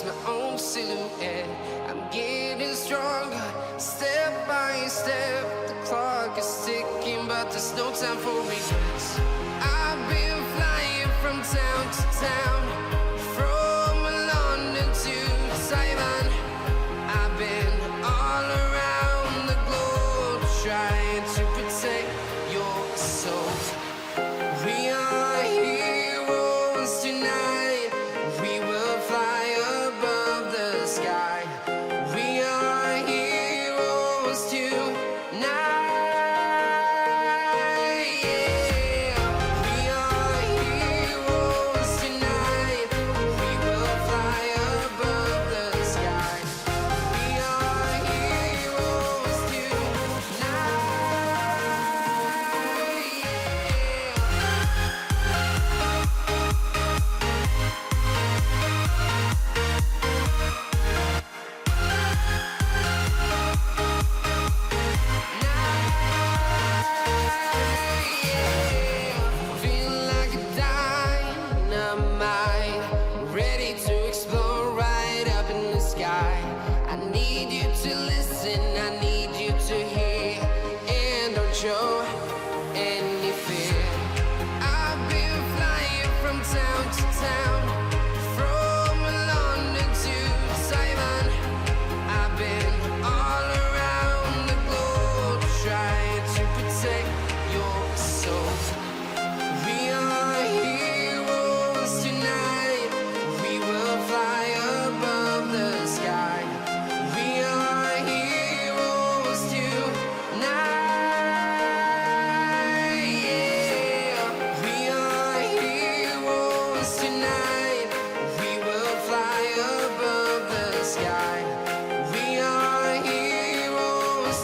sees my own silhouette. I'm getting stronger, step by step. The clock is ticking, but there's no time for regrets. I've been flying from town to town, from London to Taiwan. I've been all around the globe, trying to protect your soul. We are heroes tonight. We will fly above the sky. We are heroes tonight. Yeah. We are heroes tonight. We will fly above the sky. We are heroes tonight. Feel like a dynamite, ready to explode right up in the sky. I need you to listen, I need you to hear, and don't show any fear. I've been flying from town to town, from London to Taiwan. I've been all around the globe, trying to protect your soul. We are heroes tonight. We will fly above the sky. We are heroes tonight. Yeah. We are heroes tonight. We will fly above the sky. We are heroes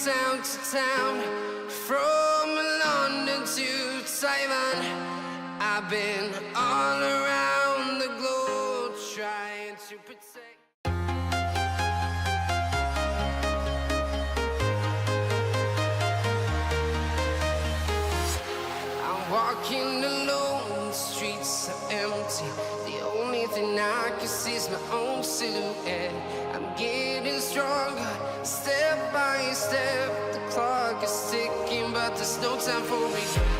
town to town, from London to Taiwan. I've been all around the globe, trying to protect. I'm walking alone, the streets are empty. The only thing I can see is my own silhouette. I'm getting stronger, step by step. The clock is ticking, but there's no time for regrets.